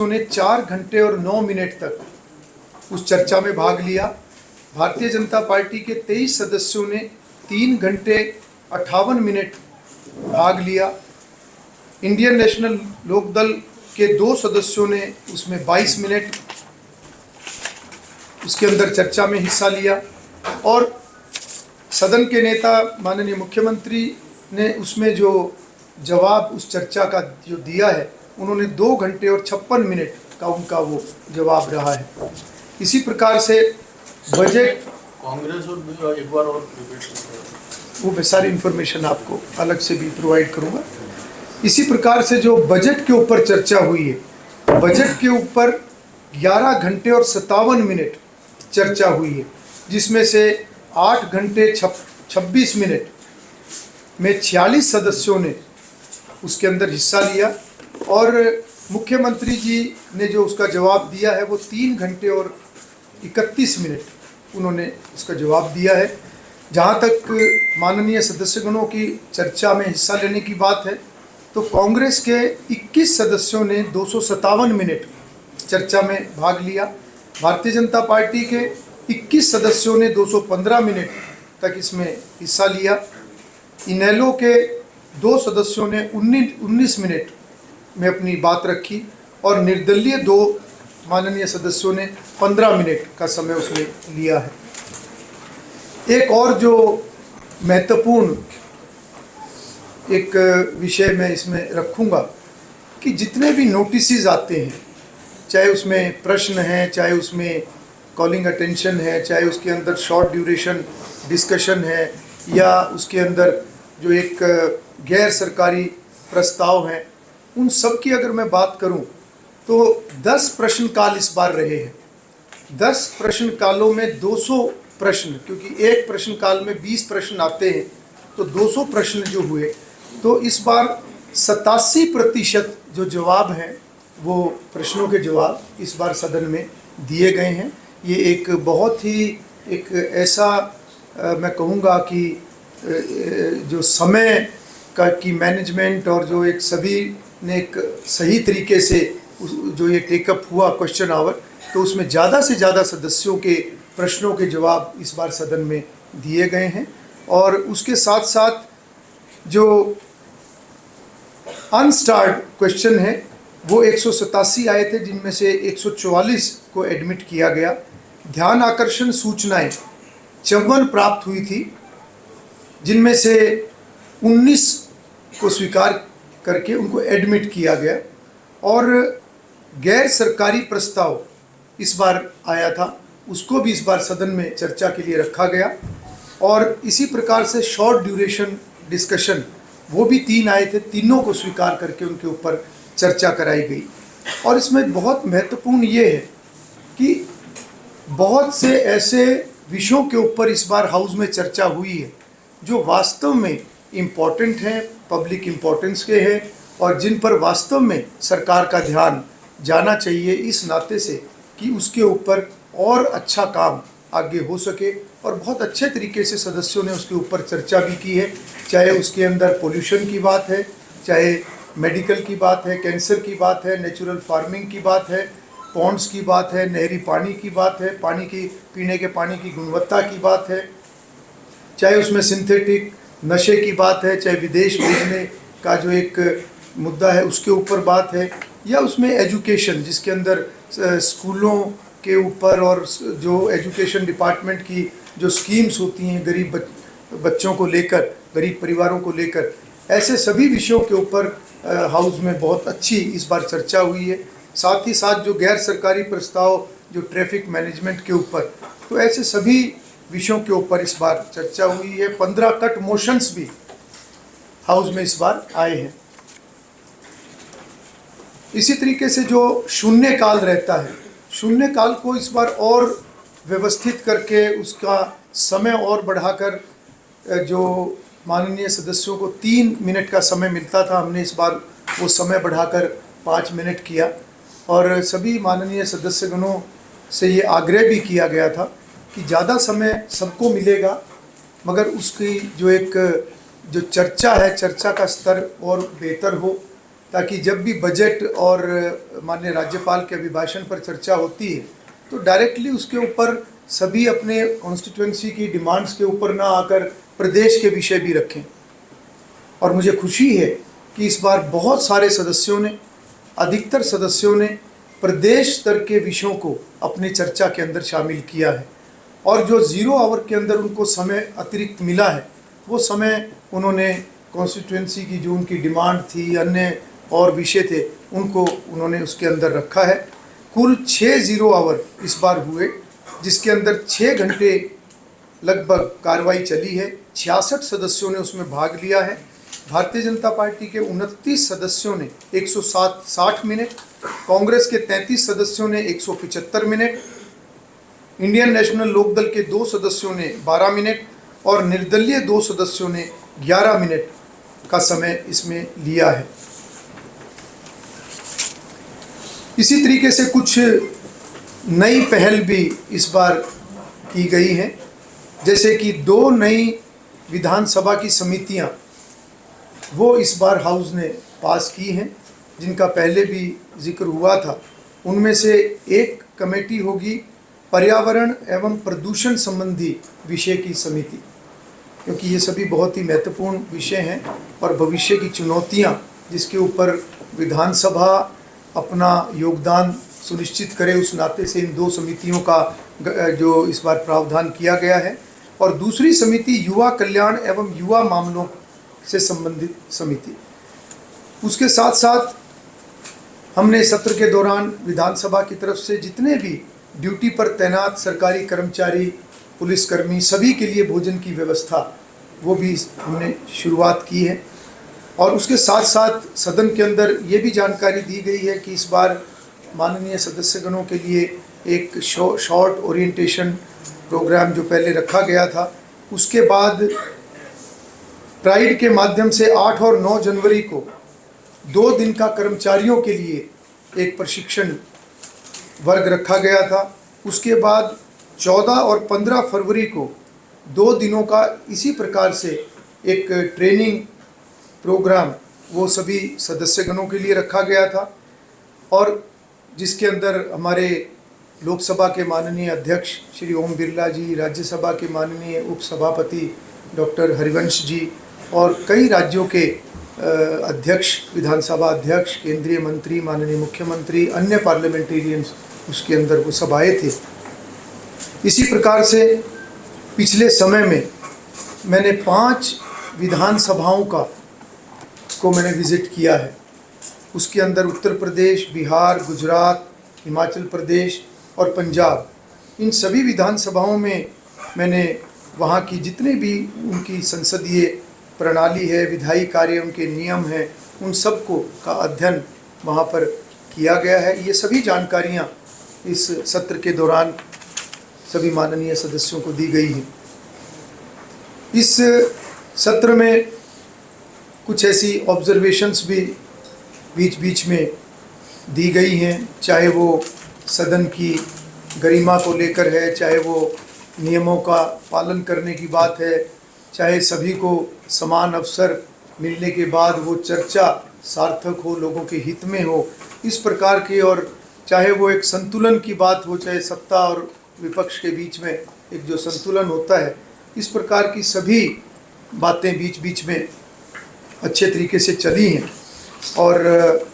उन्होंने 4 घंटे और 9 मिनट तक उस चर्चा में भाग लिया। भारतीय जनता पार्टी के 23 सदस्यों ने 3 घंटे 58 मिनट भाग लिया। इंडियन नेशनल लोकदल के 2 सदस्यों ने उसमें 22 मिनट उसके अंदर चर्चा में हिस्सा लिया और सदन के नेता माननीय मुख्यमंत्री ने उसमें जो जवाब उस चर्चा का जो दिया है, उन्होंने 2 घंटे और 56 मिनट का उनका वो जवाब रहा है। इसी प्रकार से बजट कांग्रेस और एक बार और वो मैं सारी इन्फॉर्मेशन आपको अलग से भी प्रोवाइड करूँगा। इसी प्रकार से जो बजट के ऊपर चर्चा हुई है, बजट के ऊपर 11 घंटे और 57 मिनट चर्चा हुई है, जिसमें से 8 घंटे 26 मिनट में 46 सदस्यों ने उसके अंदर हिस्सा लिया और मुख्यमंत्री जी ने जो उसका जवाब दिया है वो 3 घंटे और 31 मिनट उन्होंने उसका जवाब दिया है। जहाँ तक माननीय सदस्यगणों की चर्चा में हिस्सा लेने की बात है, तो कांग्रेस के 21 सदस्यों ने 257 मिनट चर्चा में भाग लिया। भारतीय जनता पार्टी के 21 सदस्यों ने 215 मिनट तक इसमें हिस्सा लिया। इनेलो के 2 सदस्यों ने 19 मिनट में अपनी बात रखी और निर्दलीय 2 माननीय सदस्यों ने 15 मिनट का समय उसमें लिया है। एक और जो महत्वपूर्ण एक विषय मैं इसमें रखूँगा कि जितने भी नोटिसेस आते हैं, चाहे उसमें प्रश्न हैं, चाहे उसमें कॉलिंग अटेंशन है, चाहे उसके अंदर शॉर्ट ड्यूरेशन डिस्कशन है, या उसके अंदर जो एक गैर सरकारी प्रस्ताव हैं, उन सब की अगर मैं बात करूं तो 10 प्रश्न काल इस बार रहे हैं। 10 प्रश्न कालों में 200 प्रश्न, क्योंकि एक प्रश्न काल में 20 प्रश्न आते हैं, तो 200 प्रश्न जो हुए, तो इस बार 87% जो जवाब हैं वो प्रश्नों के जवाब इस बार सदन में दिए गए हैं। ये एक बहुत ही एक ऐसा मैं कहूँगा कि जो समय का की मैनेजमेंट और जो एक सभी ने एक सही तरीके से जो ये टेकअप हुआ क्वेश्चन आवर, तो उसमें ज़्यादा से ज़्यादा सदस्यों के प्रश्नों के जवाब इस बार सदन में दिए गए हैं। और उसके साथ साथ जो अनस्टार्ड क्वेश्चन है वो 187 आए थे, जिनमें से 144 को एडमिट किया गया। ध्यान आकर्षण सूचनाएं 54 प्राप्त हुई थी, जिनमें से 19 को स्वीकार करके उनको एडमिट किया गया और गैर सरकारी प्रस्ताव इस बार आया था, उसको भी इस बार सदन में चर्चा के लिए रखा गया। और इसी प्रकार से शॉर्ट ड्यूरेशन डिस्कशन वो भी 3 आए थे, तीनों को स्वीकार करके उनके ऊपर चर्चा कराई गई। और इसमें बहुत महत्वपूर्ण ये है कि बहुत से ऐसे विषयों के ऊपर इस बार हाउस में चर्चा हुई है जो वास्तव में इम्पॉर्टेंट हैं, पब्लिक इम्पोर्टेंस के हैं और जिन पर वास्तव में सरकार का ध्यान जाना चाहिए, इस नाते से कि उसके ऊपर और अच्छा काम आगे हो सके। और बहुत अच्छे तरीके से सदस्यों ने उसके ऊपर चर्चा भी की है, चाहे उसके अंदर पोल्यूशन की बात है, चाहे मेडिकल की बात है, कैंसर की बात है, नेचुरल फार्मिंग की बात है, पॉन्ड्स की बात है, नहरी पानी की बात है, पानी की पीने के पानी की गुणवत्ता की बात है, चाहे उसमें सिंथेटिक नशे की बात है, चाहे विदेश भेजने का जो एक मुद्दा है उसके ऊपर बात है, या उसमें एजुकेशन जिसके अंदर स्कूलों के ऊपर और जो एजुकेशन डिपार्टमेंट की जो स्कीम्स होती हैं गरीब बच्चों को लेकर, गरीब परिवारों को लेकर, ऐसे सभी विषयों के ऊपर हाउस में बहुत अच्छी इस बार चर्चा हुई है। साथ ही साथ जो गैर सरकारी प्रस्ताव जो ट्रैफिक मैनेजमेंट के ऊपर, तो ऐसे सभी विषयों के ऊपर इस बार चर्चा हुई है। 15 कट मोशंस भी हाउस में इस बार आए हैं। इसी तरीके से जो शून्य काल रहता है, शून्य काल को इस बार और व्यवस्थित करके उसका समय और बढ़ाकर, जो माननीय सदस्यों को 3 मिनट का समय मिलता था, हमने इस बार वो समय बढ़ाकर 5 मिनट किया। और सभी माननीय सदस्यगणों से ये आग्रह भी किया गया था कि ज़्यादा समय सबको मिलेगा, मगर उसकी जो एक जो चर्चा है, चर्चा का स्तर और बेहतर हो ताकि जब भी बजट और माननीय राज्यपाल के अभिभाषण पर चर्चा होती है तो डायरेक्टली उसके ऊपर सभी अपने कॉन्स्टिट्यूएंसी की डिमांड्स के ऊपर ना आकर प्रदेश के विषय भी रखें। और मुझे खुशी है कि इस बार बहुत सारे सदस्यों ने, अधिकतर सदस्यों ने प्रदेश स्तर के विषयों को अपनी चर्चा के अंदर शामिल किया है और जो 0 आवर के अंदर उनको समय अतिरिक्त मिला है वो समय उन्होंने कॉन्स्टिट्यूएंसी की जो उनकी डिमांड थी, अन्य और विषय थे, उनको उन्होंने उसके अंदर रखा है। कुल 6 0 आवर इस बार हुए, जिसके अंदर 6 घंटे लगभग कार्रवाई चली है। 66 सदस्यों ने उसमें भाग लिया है। भारतीय जनता पार्टी के 29 सदस्यों ने 160 मिनट, कांग्रेस के 33 सदस्यों ने 175 मिनट, इंडियन नेशनल लोकदल के 2 सदस्यों ने 12 मिनट और निर्दलीय 2 सदस्यों ने 11 मिनट का समय इसमें लिया है। इसी तरीके से कुछ नई पहल भी इस बार की गई हैं, जैसे कि 2 नई विधानसभा की समितियां वो इस बार हाउस ने पास की हैं, जिनका पहले भी जिक्र हुआ था। उनमें से एक कमेटी होगी पर्यावरण एवं प्रदूषण संबंधी विषय की समिति, क्योंकि ये सभी बहुत ही महत्वपूर्ण विषय हैं और भविष्य की चुनौतियां जिसके ऊपर विधानसभा अपना योगदान सुनिश्चित करे, उस नाते से इन 2 समितियों का जो इस बार प्रावधान किया गया है। और दूसरी समिति युवा कल्याण एवं युवा मामलों से संबंधित समिति। उसके साथ साथ हमने सत्र के दौरान विधानसभा की तरफ से जितने भी ड्यूटी पर तैनात सरकारी कर्मचारी, पुलिसकर्मी, सभी के लिए भोजन की व्यवस्था वो भी हमने शुरुआत की है। और उसके साथ साथ सदन के अंदर ये भी जानकारी दी गई है कि इस बार माननीय सदस्यगणों के लिए एक शॉर्ट ओरिएंटेशन प्रोग्राम जो पहले रखा गया था, उसके बाद प्राइड के माध्यम से 8 और 9 जनवरी को 2 दिन का कर्मचारियों के लिए एक प्रशिक्षण वर्ग रखा गया था। उसके बाद 14 और 15 फरवरी को 2 दिनों का इसी प्रकार से एक ट्रेनिंग प्रोग्राम वो सभी सदस्यगणों के लिए रखा गया था, और जिसके अंदर हमारे लोकसभा के माननीय अध्यक्ष श्री ओम बिरला जी, राज्यसभा के माननीय उपसभापति डॉक्टर हरिवंश जी और कई राज्यों के अध्यक्ष, विधानसभा अध्यक्ष, केंद्रीय मंत्री, माननीय मुख्यमंत्री, अन्य पार्लियामेंटेरियंस उसके अंदर वो सब आए थे। इसी प्रकार से पिछले समय में मैंने 5 विधानसभाओं को मैंने विज़िट किया है। उसके अंदर उत्तर प्रदेश, बिहार, गुजरात, हिमाचल प्रदेश और पंजाब, इन सभी विधानसभाओं में मैंने वहाँ की जितने भी उनकी संसदीय प्रणाली है, विधायी कार्य, उनके नियम हैं, उन सब को का अध्ययन वहाँ पर किया गया है। ये सभी जानकारियाँ इस सत्र के दौरान सभी माननीय सदस्यों को दी गई हैं। इस सत्र में कुछ ऐसी ऑब्जर्वेशंस भी बीच बीच में दी गई हैं, चाहे वो सदन की गरिमा को लेकर है, चाहे वो नियमों का पालन करने की बात है, चाहे सभी को समान अवसर मिलने के बाद वो चर्चा सार्थक हो, लोगों के हित में हो, इस प्रकार की, और चाहे वो एक संतुलन की बात हो, चाहे सत्ता और विपक्ष के बीच में एक जो संतुलन होता है, इस प्रकार की सभी बातें बीच बीच में अच्छे तरीके से चली हैं। और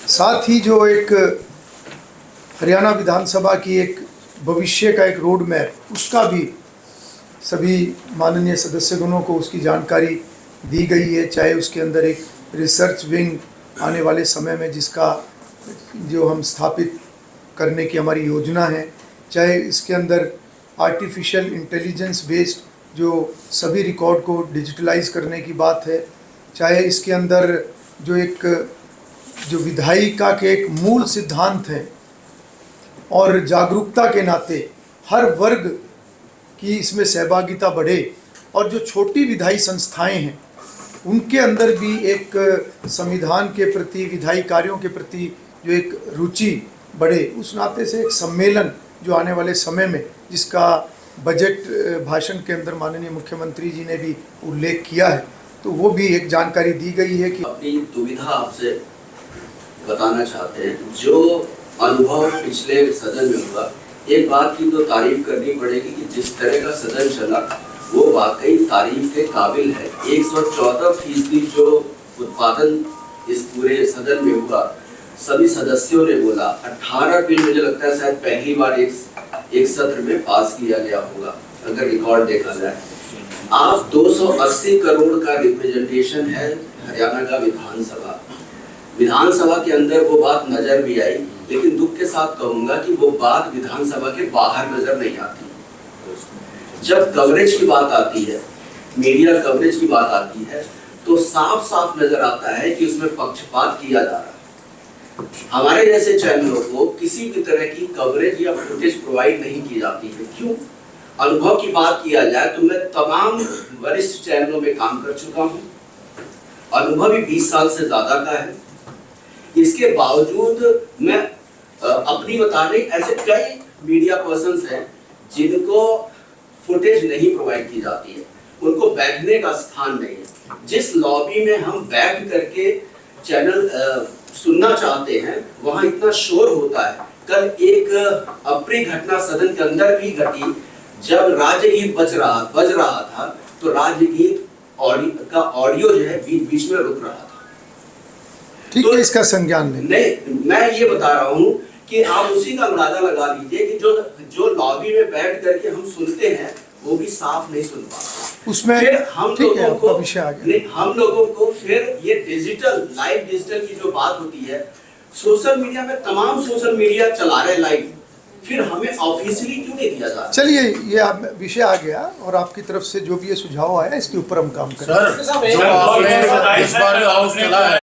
साथ ही जो एक हरियाणा विधानसभा की एक भविष्य का एक रोड मैप, उसका भी सभी माननीय सदस्यगणों को उसकी जानकारी दी गई है। चाहे उसके अंदर एक रिसर्च विंग आने वाले समय में जिसका जो हम स्थापित करने की हमारी योजना है, चाहे इसके अंदर आर्टिफिशियल इंटेलिजेंस बेस्ड जो सभी रिकॉर्ड को डिजिटलाइज करने की बात है, चाहे इसके अंदर जो एक जो विधायिका के एक मूल सिद्धांत हैं और जागरूकता के नाते हर वर्ग की इसमें सहभागिता बढ़े, और जो छोटी विधायी संस्थाएं हैं उनके अंदर भी एक संविधान के प्रति, विधायी कार्यों के प्रति जो एक रुचि बढ़े, उस नाते से एक सम्मेलन जो आने वाले समय में, जिसका बजट भाषण के अंदर माननीय मुख्यमंत्री जी ने भी उल्लेख किया है, तो वो भी एक जानकारी दी गई है कि अपनी दुविधा आपसे बताना चाहते हैं। जो अनुभव पिछले सदन में हुआ, एक बात की तो तारीफ करनी पड़ेगी कि जिस तरह का सदन चला वो वाकई तारीफ के काबिल है। 114% जो उत्पादन इस पूरे सदन में हुआ, सभी सदस्यों ने बोला। 18 बिल मुझे लगता है शायद पहली बार एक सत्र में पास किया गया होगा, अगर रिकॉर्ड देखा जाए। आज 280 करोड़ का रिप्रेजेंटेशन है हरियाणा का विधानसभा के अंदर वो बात नजर भी आई, लेकिन दुख के साथ कहूंगा कि वो बात विधानसभा के बाहर नजर नहीं आती। जब कवरेज की बात आती है, मीडिया कवरेज की बात आती है, तो साफ साफ नजर आता है कि उसमें पक्षपात किया जा रहा है। हमारे जैसे चैनलों को किसी भी तरह की कवरेज या फुटेज प्रोवाइड नहीं की जाती है। क्यों? अनुभव की बात किया जाए तो मैं तमाम वरिष्ठ चैनलों में काम कर चुका हूं, अनुभव भी 20 साल से ज्यादा का है। इसके बावजूद मैं अपनी बता रही, ऐसे कई मीडिया पर्संस हैं जिनको फुटेज नहीं प्रोवाइड की जाती है, उनको बैठने का स्थान नहीं है। जिस लॉबी में हम बैठ करके चैनल सुनना चाहते हैं, वहां इतना शोर होता है। कल एक अप्रिय घटना सदन के अंदर भी घटी, जब राज्यगीत बज रहा था तो राज्यगीत का ऑडियो जो है बीच में रुक रहा था। ठीक तो है, इसका संज्ञान नहीं, मैं ये बता रहा हूँ कि आप उसी का अंदाजा लगा लीजिए कि जो लॉबी में बैठ करके हम सुनते हैं वो भी साफ नहीं सुन पाते। उसमें फिर हम ठीक है, लोगों आपका को विषय आ गया। हम लोगों को फिर ये लाइव डिजिटल की जो बात होती है, सोशल मीडिया में तमाम सोशल मीडिया चला रहे लाइव, फिर हमें ऑफिशियली क्यों नहीं दिया जा रहा? चलिए, ये विषय आ गया और आपकी तरफ से जो भी ये सुझाव आया इसके ऊपर हम काम करेंगे। सर, जो आपने इस बार हाउस चला है